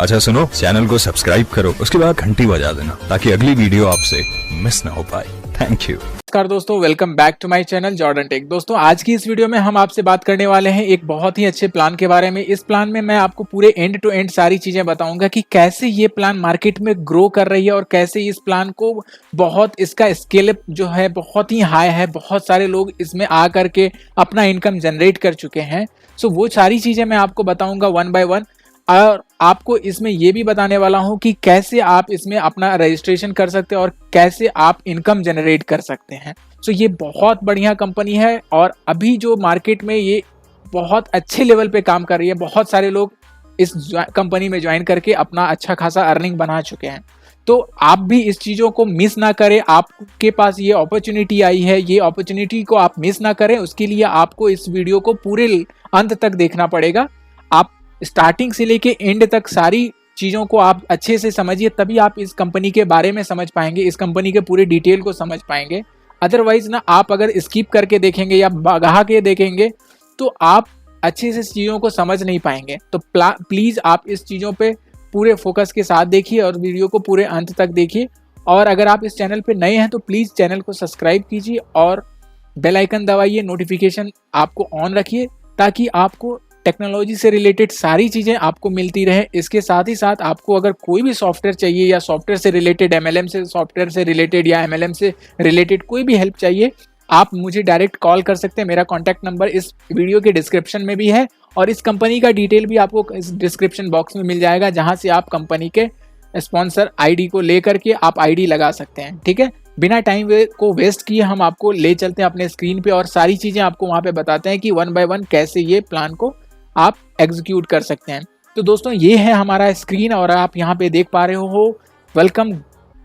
अच्छा सुनो, चैनल को सब्सक्राइब करो, उसके बाद घंटी बजा देना ताकि अगली वीडियो आपसे मिस ना हो पाए। Thank you. नमस्कार दोस्तों, welcome back to my channel Jordan Tech. दोस्तों आज की इस वीडियो में हम आपसे बात करने वाले हैं एक बहुत ही अच्छे प्लान के बारे में। इस प्लान में मैं आपको पूरे एंड टू एंड सारी चीजें बताऊंगा कि कैसे ये प्लान मार्केट में ग्रो कर रही है और कैसे इस प्लान को बहुत इसका स्केल जो है बहुत ही हाई है। बहुत सारे लोग इसमें आ करके अपना इनकम जनरेट कर चुके हैं। सो वो सारी चीजें मैं आपको बताऊंगा वन बाय वन, और आपको इसमें ये भी बताने वाला हूं कि कैसे आप इसमें अपना रजिस्ट्रेशन कर सकते हैं और कैसे आप इनकम जनरेट कर सकते हैं। सो ये बहुत बढ़िया कंपनी है और अभी जो मार्केट में ये बहुत अच्छे लेवल पे काम कर रही है। बहुत सारे लोग इस कंपनी में ज्वाइन करके अपना अच्छा खासा अर्निंग बना चुके हैं। तो आप भी इस चीज़ों को मिस ना करें। आपके पास ये अपॉर्चुनिटी आई है, ये अपॉर्चुनिटी को आप मिस ना करें। उसके लिए आपको इस वीडियो को पूरे अंत तक देखना पड़ेगा। आप स्टार्टिंग से लेके एंड तक सारी चीज़ों को आप अच्छे से समझिए, तभी आप इस कंपनी के बारे में समझ पाएंगे, इस कंपनी के पूरे डिटेल को समझ पाएंगे। अदरवाइज ना आप अगर स्किप करके देखेंगे या भगा के देखेंगे तो आप अच्छे से चीज़ों को समझ नहीं पाएंगे। तो प्लीज़ आप इस चीज़ों पे पूरे फोकस के साथ देखिए और वीडियो को पूरे अंत तक देखिए। और अगर आप इस चैनल पे नए हैं तो प्लीज़ चैनल को सब्सक्राइब कीजिए और बेल आइकन दबाइए, नोटिफिकेशन आपको ऑन रखिए ताकि आपको टेक्नोलॉजी से रिलेटेड सारी चीज़ें आपको मिलती रहे। इसके साथ ही साथ आपको अगर कोई भी सॉफ्टवेयर चाहिए या सॉफ्टवेयर से रिलेटेड, MLM से सॉफ्टवेयर से रिलेटेड या MLM से रिलेटेड कोई भी हेल्प चाहिए, आप मुझे डायरेक्ट कॉल कर सकते हैं। मेरा कॉन्टैक्ट नंबर इस वीडियो के डिस्क्रिप्शन में भी है और इस कंपनी का डिटेल भी आपको इस डिस्क्रिप्शन बॉक्स में मिल जाएगा, जहाँ से आप कंपनी के स्पॉन्सर ID को ले करके आप ID लगा सकते हैं। ठीक है, बिना टाइम को वेस्ट किए हम आपको ले चलते हैं अपने स्क्रीन पे और सारी चीज़ें आपको वहाँ पे बताते हैं कि वन बाय वन कैसे ये प्लान को आप एग्जीक्यूट कर सकते हैं। तो दोस्तों ये है हमारा स्क्रीन और आप यहाँ पे देख पा रहे हो welcome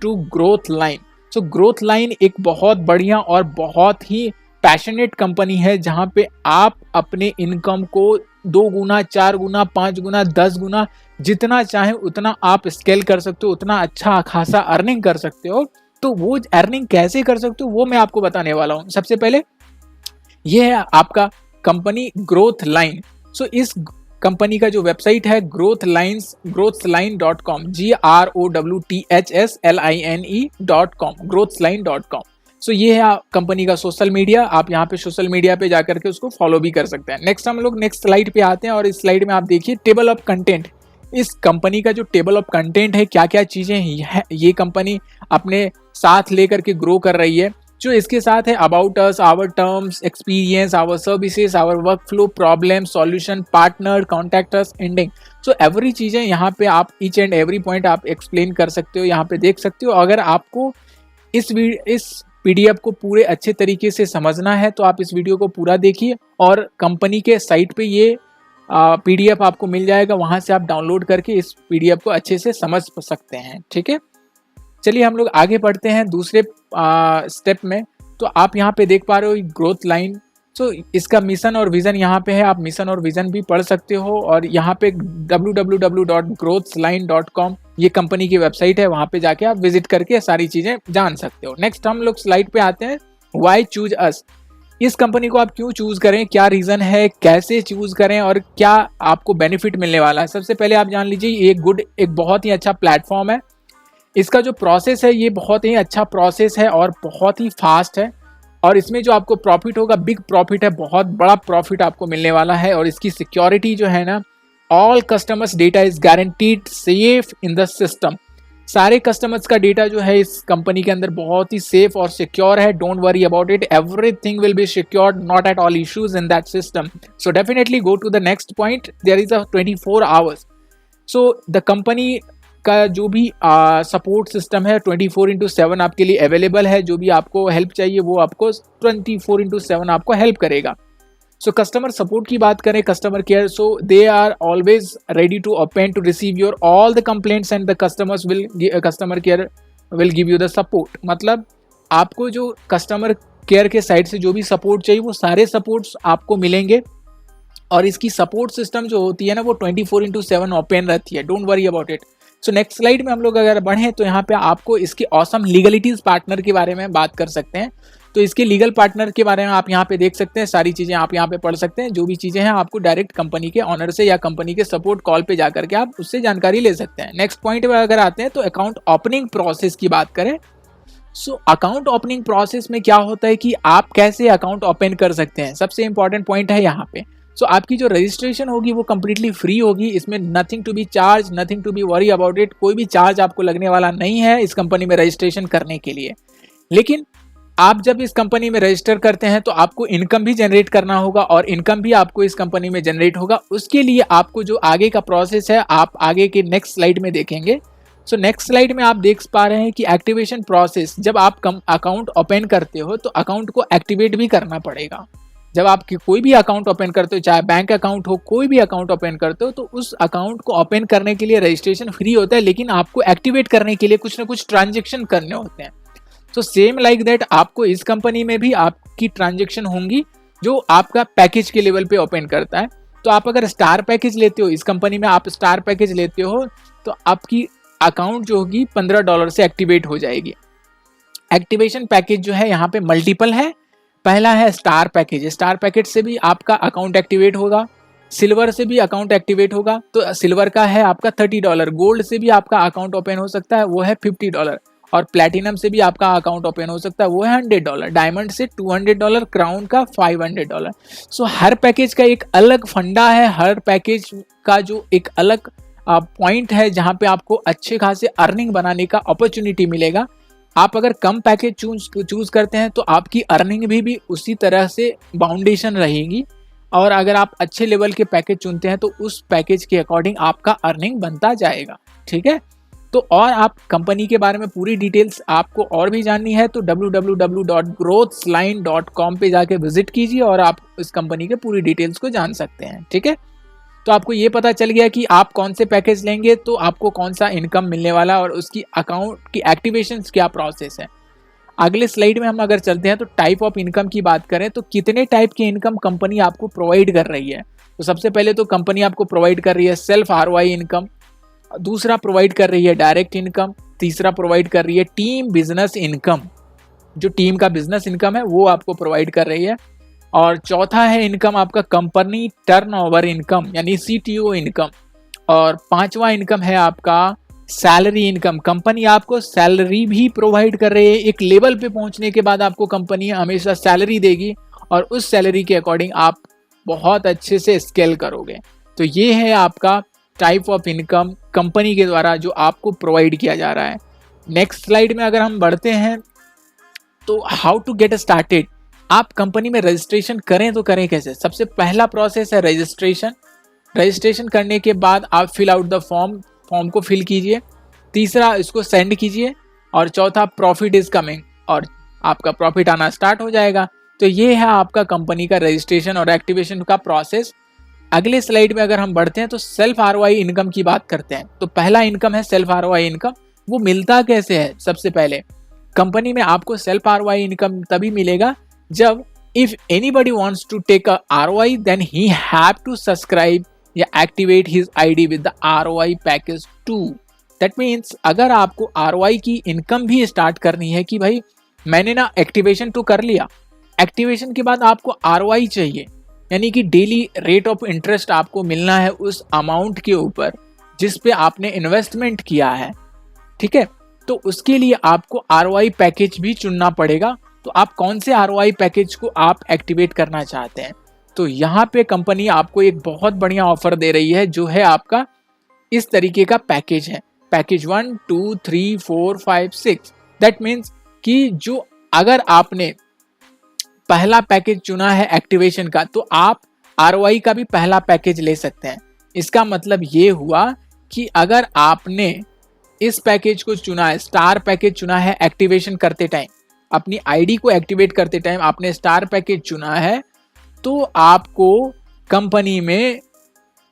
to Growth Line. So Growth Line एक बहुत बढ़िया और बहुत ही पैशनेट कंपनी है, जहाँ पे आप अपने इनकम को 2 गुना, 4 गुना, 5 गुना, 10 गुना जितना चाहे उतना आप स्केल कर सकते हो, उतना अच्छा खासा अर्निंग कर सकते हो। तो वो अर्निंग कैसे कर सकते हो वो मैं आपको बताने वाला हूँ। सबसे पहले ये है आपका कंपनी ग्रोथ लाइन। सो इस कंपनी का जो वेबसाइट है growthline.com, GROWTHSLINE.com, growthline.com। सो ये है कंपनी का सोशल मीडिया। आप यहाँ पे सोशल मीडिया पे जाकर के उसको फॉलो भी कर सकते हैं। नेक्स्ट हम लोग नेक्स्ट स्लाइड पे आते हैं और इस स्लाइड में आप देखिए टेबल ऑफ कंटेंट। इस कंपनी का जो टेबल ऑफ कंटेंट है, क्या क्या चीज़ें ये कंपनी अपने साथ लेकर के ग्रो कर रही है। जो इसके साथ है about us, our terms, experience, our services, our work flow, problem solution, partner, contact us, ending. So every चीज़ें यहाँ पे आप ईच एंड एवरी पॉइंट आप एक्सप्लेन कर सकते हो, यहाँ पे देख सकते हो। अगर आपको इस PDF को पूरे अच्छे तरीके से समझना है तो आप इस वीडियो को पूरा देखिए और कंपनी के साइट पे ये PDF आपको मिल जाएगा, वहाँ से आप डाउनलोड करके इस PDF को अच्छे से समझ सकते हैं। ठीक है, चलिए हम लोग आगे बढ़ते हैं दूसरे स्टेप में। तो आप यहाँ पे देख पा रहे हो ग्रोथ लाइन। सो इसका मिशन और विज़न यहाँ पे है, आप मिशन और विज़न भी पढ़ सकते हो। और यहाँ पे www.growthline.com ये कंपनी की वेबसाइट है, वहाँ पे जाके आप विजिट करके सारी चीज़ें जान सकते हो। नेक्स्ट हम लोग स्लाइड पे आते हैं, वाई चूज अस। इस कंपनी को आप क्यों चूज़ करें, क्या रीज़न है, कैसे चूज़ करें और क्या आपको बेनिफिट मिलने वाला है। सबसे पहले आप जान लीजिए एक बहुत ही अच्छा प्लेटफॉर्म है। इसका जो प्रोसेस है ये बहुत ही अच्छा प्रोसेस है और बहुत ही फास्ट है। और इसमें जो आपको प्रॉफिट होगा, बिग प्रॉफिट है, बहुत बड़ा प्रॉफिट आपको मिलने वाला है। और इसकी सिक्योरिटी जो है ना, all customers data is guaranteed safe in the system. सारे कस्टमर्स का डेटा जो है इस कंपनी के अंदर बहुत ही सेफ और सिक्योर है। Don't worry about it, everything will be secured, not at all issues in that system. So definitely go to the next point, there is a 24 hours. So the company का जो भी support system है 24/7 आपके लिए available है। जो भी आपको हेल्प चाहिए वो आपको 24/7 आपको हेल्प करेगा। सो कस्टमर सपोर्ट की बात करें, customer care, so they are always ready to open to receive your all the complaints and the customer care will give you the support. मतलब आपको जो कस्टमर केयर के साइड से जो भी सपोर्ट चाहिए वो सारे सपोर्ट्स आपको मिलेंगे। और इसकी सपोर्ट सिस्टम जो होती है ना वो 24/7 ओपन रहती है, don't worry about it. So next slide में हम लोग अगर बढ़ें तो यहाँ पे आपको इसके ऑसम लीगलिटीज पार्टनर के बारे में बात कर सकते हैं। तो इसके लीगल पार्टनर के बारे में आप यहाँ पे देख सकते हैं, सारी चीज़ें आप यहाँ पे पढ़ सकते हैं। जो भी चीज़ें हैं आपको डायरेक्ट कंपनी के ऑनर से या कंपनी के सपोर्ट कॉल पे जाकर के आप उससे जानकारी ले सकते हैं। नेक्स्ट पॉइंट पर अगर आते हैं तो अकाउंट ओपनिंग प्रोसेस की बात करें। सो अकाउंट ओपनिंग प्रोसेस में क्या होता है कि आप कैसे अकाउंट ओपन कर सकते हैं, सबसे इंपॉर्टेंट पॉइंट है यहाँ पे। सो आपकी जो रजिस्ट्रेशन होगी वो कम्प्लीटली फ्री होगी, इसमें nothing to be charge, nothing to be worry about it, कोई भी चार्ज आपको लगने वाला नहीं है इस कंपनी में रजिस्ट्रेशन करने के लिए। लेकिन आप जब इस कंपनी में रजिस्टर करते हैं तो आपको इनकम भी जनरेट करना होगा और इनकम भी आपको इस कंपनी में जनरेट होगा। उसके लिए आपको जो आगे का प्रोसेस है आप आगे के नेक्स्ट स्लाइड में देखेंगे। सो नेक्स्ट स्लाइड में आप देख पा रहे हैं कि एक्टिवेशन प्रोसेस, जब आप अकाउंट ओपन करते हो तो अकाउंट को एक्टिवेट भी करना पड़ेगा। जब आप कोई भी अकाउंट ओपन करते हो, चाहे बैंक अकाउंट हो, कोई भी अकाउंट ओपन करते हो, तो उस अकाउंट को ओपन करने के लिए रजिस्ट्रेशन फ्री होता है, लेकिन आपको एक्टिवेट करने के लिए कुछ ना कुछ ट्रांजेक्शन करने होते हैं। तो सेम लाइक दैट आपको इस कंपनी में भी आपकी ट्रांजेक्शन होंगी जो आपका पैकेज के लेवल पे ओपन करता है। तो आप अगर स्टार पैकेज लेते हो, इस कंपनी में आप स्टार पैकेज लेते हो, तो आपकी अकाउंट जो होगी $15 से एक्टिवेट हो जाएगी। एक्टिवेशन पैकेज जो है यहाँ पे मल्टीपल है। पहला है स्टार पैकेज, स्टार पैकेज से भी आपका अकाउंट एक्टिवेट होगा, सिल्वर से भी अकाउंट एक्टिवेट होगा, तो सिल्वर का है आपका $30, गोल्ड से भी आपका अकाउंट ओपन हो सकता है, वो है $50, और प्लैटिनम से भी आपका अकाउंट ओपन हो सकता है, वो है $100, डायमंड से $200, क्राउन का $500। सो हर पैकेज का एक अलग फंडा है, हर पैकेज का जो एक अलग पॉइंट है जहाँ पे आपको अच्छे खासे अर्निंग बनाने का अपॉर्चुनिटी मिलेगा। आप अगर कम पैकेज चूज करते हैं तो आपकी अर्निंग भी उसी तरह से बाउंडेशन रहेगी, और अगर आप अच्छे लेवल के पैकेज चुनते हैं तो उस पैकेज के अकॉर्डिंग आपका अर्निंग बनता जाएगा। ठीक है, तो और आप कंपनी के बारे में पूरी डिटेल्स आपको और भी जाननी है तो www.growthline.com पे जाके विजिट कीजिए और आप इस कंपनी के पूरी डिटेल्स को जान सकते हैं। ठीक है, तो आपको ये पता चल गया कि आप कौन से पैकेज लेंगे तो आपको कौन सा इनकम मिलने वाला और उसकी अकाउंट की एक्टिवेशन क्या प्रोसेस है। अगले स्लाइड में हम अगर चलते हैं तो टाइप ऑफ इनकम की बात करें तो कितने टाइप की इनकम कंपनी आपको प्रोवाइड कर रही है। तो सबसे पहले तो कंपनी आपको प्रोवाइड कर रही है सेल्फ ROI इनकम, दूसरा प्रोवाइड कर रही है डायरेक्ट इनकम, तीसरा प्रोवाइड कर रही है टीम बिजनेस इनकम, जो टीम का बिजनेस इनकम है वो आपको प्रोवाइड कर रही है, और चौथा है इनकम आपका कंपनी टर्नओवर इनकम यानी CTO इनकम, और पांचवा इनकम है आपका सैलरी इनकम। कंपनी आपको सैलरी भी प्रोवाइड कर रही है, एक लेवल पे पहुंचने के बाद आपको कंपनी हमेशा सैलरी देगी और उस सैलरी के अकॉर्डिंग आप बहुत अच्छे से स्केल करोगे। तो ये है आपका टाइप ऑफ इनकम कंपनी के द्वारा जो आपको प्रोवाइड किया जा रहा है। नेक्स्ट स्लाइड में अगर हम बढ़ते हैं तो हाउ टू गेट स्टार्टेड, आप कंपनी में रजिस्ट्रेशन करें तो करें कैसे। सबसे पहला प्रोसेस है रजिस्ट्रेशन। रजिस्ट्रेशन करने के बाद आप फिल आउट द फॉर्म को फिल कीजिए, तीसरा इसको सेंड कीजिए, और चौथा प्रॉफिट इज कमिंग, और आपका प्रॉफिट आना स्टार्ट हो जाएगा। तो ये है आपका कंपनी का रजिस्ट्रेशन और एक्टिवेशन का प्रोसेस। अगले स्लाइड में अगर हम बढ़ते हैं तो सेल्फ ROI इनकम की बात करते हैं। तो पहला इनकम है सेल्फ ROI इनकम। वो मिलता कैसे है, सबसे पहले कंपनी में आपको सेल्फ ROI इनकम तभी मिलेगा जब if anybody wants to take a ROI then he have to subscribe या activate his ID with the ROI package 2। That means अगर आपको ROI की इनकम भी स्टार्ट करनी है कि भाई मैंने ना एक्टिवेशन तो कर लिया, एक्टिवेशन के बाद आपको ROI चाहिए, यानी कि डेली रेट ऑफ इंटरेस्ट आपको मिलना है उस अमाउंट के ऊपर जिस पे आपने इन्वेस्टमेंट किया है। ठीक है, तो उसके लिए आपको ROI पैकेज भी चुनना पड़ेगा। तो आप कौन से ROI पैकेज को आप एक्टिवेट करना चाहते हैं, तो यहाँ पे कंपनी आपको एक बहुत बढ़िया ऑफर दे रही है जो है आपका इस तरीके का पैकेज है, पैकेज 1 2 3 4 5 6। दैट मीन्स कि जो अगर आपने पहला पैकेज चुना है एक्टिवेशन का तो आप ROI का भी पहला पैकेज ले सकते हैं। इसका मतलब ये हुआ कि अगर आपने इस पैकेज को चुना है, स्टार पैकेज चुना है एक्टिवेशन करते टाइम, अपनी ID को एक्टिवेट करते टाइम आपने स्टार पैकेज चुना है, तो आपको कंपनी में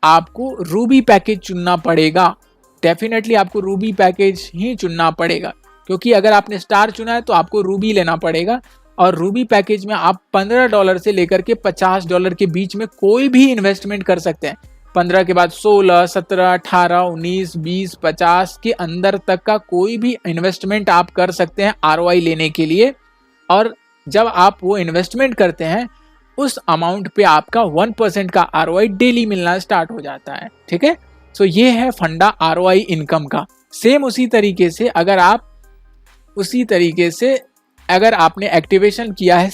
आपको रूबी पैकेज चुनना पड़ेगा। डेफिनेटली आपको रूबी पैकेज ही चुनना पड़ेगा, क्योंकि अगर आपने स्टार चुना है तो आपको रूबी लेना पड़ेगा। और रूबी पैकेज में आप $15 से लेकर के $50 के बीच में कोई भी इन्वेस्टमेंट कर सकते हैं। 15 के बाद 16, 17, 18, 19, 20, 50 के अंदर तक का कोई भी इन्वेस्टमेंट आप कर सकते हैं ROI लेने के लिए। और जब आप वो इन्वेस्टमेंट करते हैं उस अमाउंट पे आपका 1% का ROI डेली मिलना स्टार्ट हो जाता है। ठीक है, सो ये है फंडा ROI इनकम का। सेम उसी तरीके से अगर आपने एक्टिवेशन किया है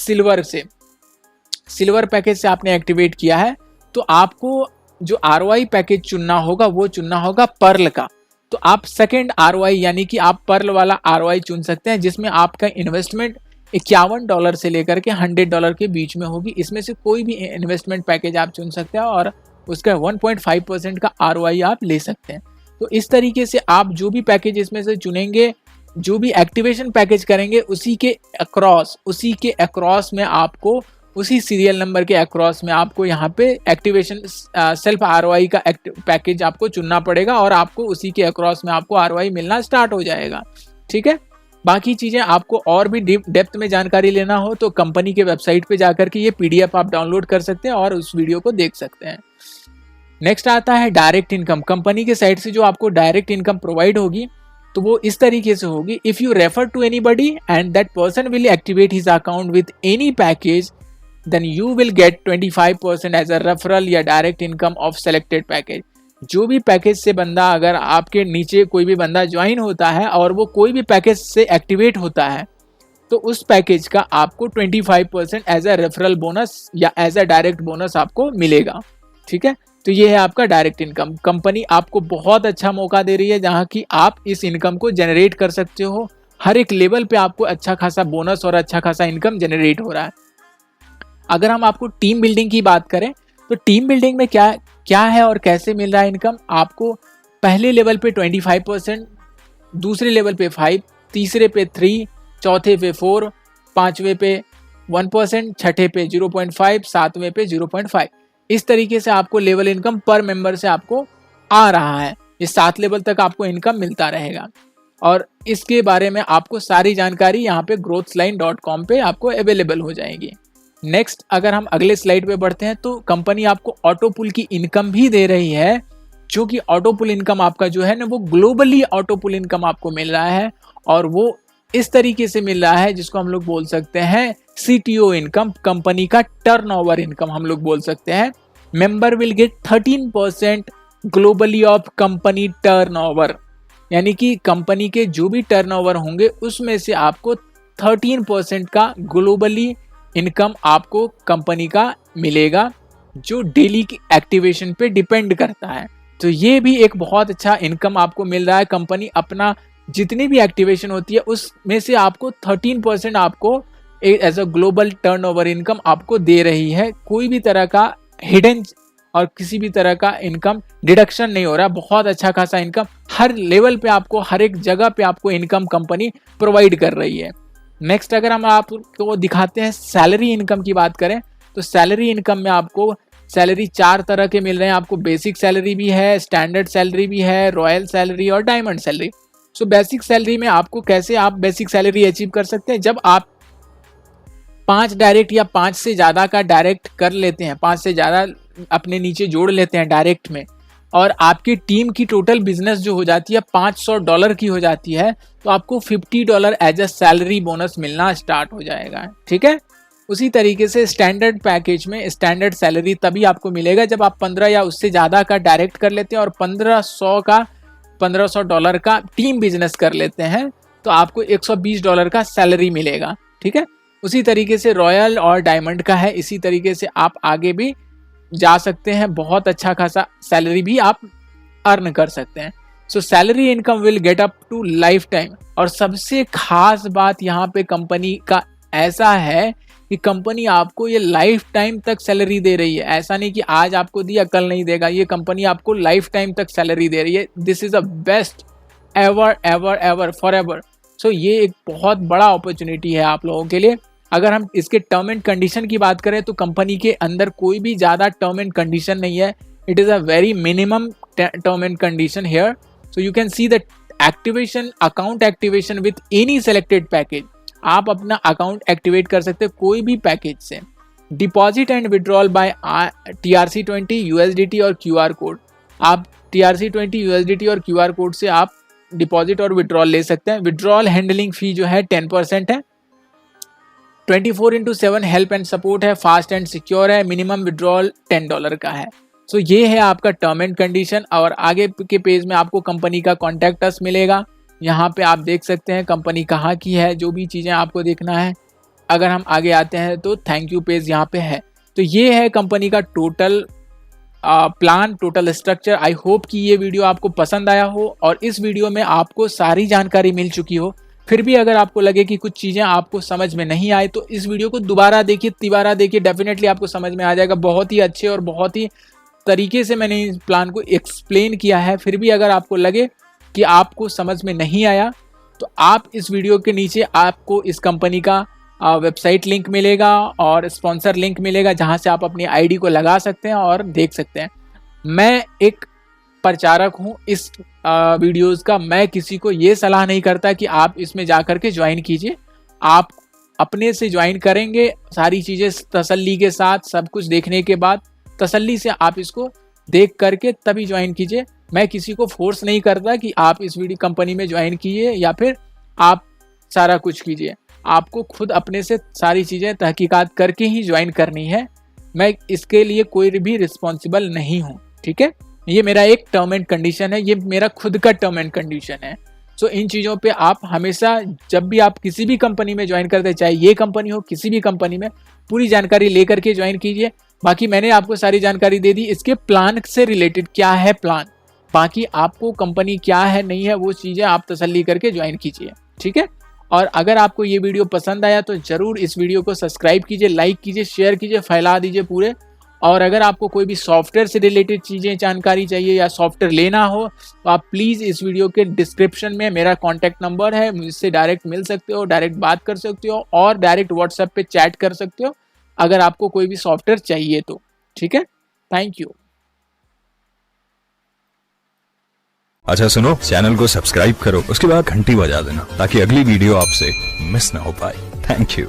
सिल्वर पैकेज से आपने एक्टिवेट किया है, तो आपको जो ROI पैकेज चुनना होगा वो चुनना होगा पर्ल का। तो आप सेकेंड ROI यानी कि आप पर्ल वाला ROI चुन सकते हैं, जिसमें आपका इन्वेस्टमेंट $51 से लेकर के $100 के बीच में होगी। इसमें से कोई भी इन्वेस्टमेंट पैकेज आप चुन सकते हैं और उसका 1.5% का ROI आप ले सकते हैं। तो इस तरीके से आप जो भी पैकेज इसमें से चुनेंगे, जो भी एक्टिवेशन पैकेज करेंगे, उसी के अक्रॉस में आपको, उसी सीरियल नंबर के अक्रॉस में आपको यहाँ पे एक्टिवेशन सेल्फ ROI का पैकेज आपको चुनना पड़ेगा और आपको उसी के अक्रॉस में आपको ROI मिलना स्टार्ट हो जाएगा। ठीक है, बाकी चीज़ें आपको और भी डेप्थ में जानकारी लेना हो तो कंपनी के वेबसाइट पे जाकर के ये PDF आप डाउनलोड कर सकते हैं और उस वीडियो को देख सकते हैं। नेक्स्ट आता है डायरेक्ट इनकम। कंपनी के साइड से जो आपको डायरेक्ट इनकम प्रोवाइड होगी तो वो इस तरीके से होगी, if you refer to anybody and that person will activate his account with any package then you will get 25% as a referral या direct income of selected package. जो भी पैकेज से बंदा, अगर आपके नीचे कोई भी बंदा ज्वाइन होता है और वो कोई भी पैकेज से एक्टिवेट होता है तो उस पैकेज का आपको 25% एज अ रेफरल बोनस या एज अ डायरेक्ट बोनस आपको मिलेगा। ठीक है, तो ये है आपका डायरेक्ट इनकम। कंपनी आपको बहुत अच्छा मौका दे रही है जहाँ की आप इस इनकम को जनरेट कर सकते हो। हर एक लेवल पे आपको अच्छा खासा बोनस और अच्छा खासा इनकम जनरेट हो रहा है। अगर हम आपको टीम बिल्डिंग की बात करें तो टीम बिल्डिंग में क्या है और कैसे मिल रहा है इनकम। आपको पहले लेवल पे 25%, दूसरे लेवल पे 5%, तीसरे पे 3%, चौथे पे 4%, पांचवे पे 1%, छठे पे 0.5%, सातवें पे 0.5%। इस तरीके से आपको लेवल इनकम पर मेंबर से आपको आ रहा है। इस 7 लेवल तक आपको इनकम मिलता रहेगा और इसके बारे में आपको सारी जानकारी यहाँ पे growthline.com पे आपको अवेलेबल हो जाएगी। नेक्स्ट अगर हम अगले स्लाइड पे बढ़ते हैं तो कंपनी आपको ऑटो पुल की इनकम भी दे रही है, जो कि ऑटो पुल इनकम आपका जो है ना वो ग्लोबली ऑटो पुल इनकम आपको मिल रहा है और वो इस तरीके से मिल रहा है जिसको हम लोग बोल सकते हैं CTO इनकम, कंपनी का टर्नओवर इनकम हम लोग बोल सकते हैं। Member will get 13% globally of company turnover, यानी कि कंपनी के जो भी टर्नओवर होंगे उसमें से आपको 13% का ग्लोबली इनकम आपको कंपनी का मिलेगा, जो डेली की एक्टिवेशन पे डिपेंड करता है। तो ये भी एक बहुत अच्छा इनकम आपको मिल रहा है। कंपनी अपना जितनी भी एक्टिवेशन होती है उसमें से आपको 13% आपको as a global turnover income आपको दे रही है। कोई भी तरह का हिडन और किसी भी तरह का इनकम डिडक्शन नहीं हो रहा। बहुत अच्छा खासा इनकम हर लेवल पे आपको, हर एक जगह पे आपको इनकम कंपनी प्रोवाइड कर रही है। नेक्स्ट अगर हम आपको दिखाते हैं सैलरी इनकम की बात करें तो सैलरी इनकम में आपको सैलरी 4 तरह के मिल रहे हैं। आपको बेसिक सैलरी भी है, स्टैंडर्ड सैलरी भी है, रॉयल सैलरी और diamond salary. So basic salary में आपको कैसे आप बेसिक सैलरी अचीव कर सकते हैं, जब आप 5 डायरेक्ट या 5 से ज़्यादा का डायरेक्ट कर लेते हैं, 5 से ज़्यादा अपने नीचे जोड़ लेते हैं डायरेक्ट में, और आपकी टीम की टोटल बिजनेस जो हो जाती है $500 की हो जाती है, तो आपको $50 एज अ सैलरी बोनस मिलना स्टार्ट हो जाएगा। ठीक है, उसी तरीके से स्टैंडर्ड पैकेज में स्टैंडर्ड सैलरी तभी आपको मिलेगा जब आप 15 या उससे ज़्यादा का डायरेक्ट कर लेते हैं और $1500 का टीम बिजनेस कर लेते हैं, तो आपको $120 का सैलरी मिलेगा। ठीक है, उसी तरीके से रॉयल और डायमंड का है। इसी तरीके से आप आगे भी जा सकते हैं, बहुत अच्छा खासा सैलरी भी आप अर्न कर सकते हैं। So salary income will get up to lifetime. और सबसे खास बात यहाँ पे कंपनी का ऐसा है कि कंपनी आपको ये लाइफ टाइम तक सैलरी दे रही है। ऐसा नहीं कि आज आपको दिया कल नहीं देगा, ये कंपनी आपको लाइफ टाइम तक सैलरी दे रही है। This is a best ever ever ever for ever. So ये एक बहुत बड़ा अपॉर्चुनिटी है आप लोगों के लिए। अगर हम इसके टर्म एंड कंडीशन की बात करें तो कंपनी के अंदर कोई भी ज़्यादा टर्म एंड कंडीशन नहीं है। It is a very minimum term and condition here. So you can see the activation, account activation with any selected package. आप अपना अकाउंट एक्टिवेट कर सकते हैं कोई भी पैकेज से। Deposit and withdrawal by TRC20 USDT और QR कोड। आप TRC20 USDT और QR कोड से आप डिपॉजिट और विड्रॉल ले सकते हैं। विड्रॉल हैंडलिंग फी जो है 10% है। 24/7 हेल्प एंड सपोर्ट है, फास्ट एंड सिक्योर है, मिनिमम विड्रॉल $10 का है। सो ये है आपका टर्म एंड कंडीशन। और आगे के पेज में आपको कंपनी का कॉन्टैक्ट अस मिलेगा। यहाँ पे आप देख सकते हैं कंपनी कहाँ की है, जो भी चीज़ें आपको देखना है। अगर हम आगे आते हैं तो थैंक यू पेज यहाँ पे है। तो ये है कंपनी का total plan, total structure. I hope कि ये वीडियो आपको पसंद आया हो और इस वीडियो में आपको सारी जानकारी मिल चुकी हो। फिर भी अगर आपको लगे कि कुछ चीज़ें आपको समझ में नहीं आए तो इस वीडियो को दोबारा देखिए, तिबारा देखिए, डेफिनेटली आपको समझ में आ जाएगा। बहुत ही अच्छे और बहुत ही तरीके से मैंने इस प्लान को एक्सप्लेन किया है। फिर भी अगर आपको लगे कि आपको समझ में नहीं आया तो आप इस वीडियो के नीचे आपको इस कंपनी का वेबसाइट लिंक मिलेगा और स्पॉन्सर लिंक मिलेगा, जहां से आप अपनी आईडी को लगा सकते हैं और देख सकते हैं। मैं एक प्रचारक हूं इस वीडियोस का। मैं किसी को ये सलाह नहीं करता कि आप इसमें जाकर के ज्वाइन कीजिए। आप अपने से ज्वाइन करेंगे, सारी चीज़ें तसल्ली के साथ, सब कुछ देखने के बाद तसल्ली से आप इसको देख करके तभी ज्वाइन कीजिए। मैं किसी को फोर्स नहीं करता कि आप इस वीडियो कंपनी में ज्वाइन कीजिए या फिर आप सारा कुछ कीजिए। आपको खुद अपने से सारी चीज़ें तहकीकात करके ही ज्वाइन करनी है। मैं इसके लिए कोई भी रिस्पॉन्सिबल नहीं हूँ, ठीक है। ये मेरा एक टर्म एंड कंडीशन है, ये मेरा खुद का टर्म एंड कंडीशन है। सो इन चीज़ों पे आप हमेशा, जब भी आप किसी भी कंपनी में ज्वाइन करते हैं, चाहे ये कंपनी हो, किसी भी कंपनी में, पूरी जानकारी लेकर के ज्वाइन कीजिए। बाकी मैंने आपको सारी जानकारी दे दी इसके प्लान से रिलेटेड, क्या है प्लान। बाकी आपको कंपनी क्या है नहीं है वो चीज़ें आप तसल्ली करके ज्वाइन कीजिए, ठीक है। और अगर आपको ये वीडियो पसंद आया तो ज़रूर इस वीडियो को सब्सक्राइब कीजिए, लाइक कीजिए, शेयर कीजिए, फैला दीजिए पूरे। और अगर आपको कोई भी सॉफ्टवेयर से रिलेटेड चीज़ें जानकारी चाहिए या सॉफ्टवेयर लेना हो तो आप प्लीज़ इस वीडियो के डिस्क्रिप्शन में मेरा कॉन्टैक्ट नंबर है, मुझसे डायरेक्ट मिल सकते हो, डायरेक्ट बात कर सकते हो और डायरेक्ट व्हाट्सएप पे चैट कर सकते हो अगर आपको कोई भी सॉफ्टवेयर चाहिए तो, ठीक है। Thank you. अच्छा सुनो, चैनल को सब्सक्राइब करो, उसके बाद घंटी बजा देना ताकि अगली वीडियो आपसे मिस ना हो पाए। Thank you.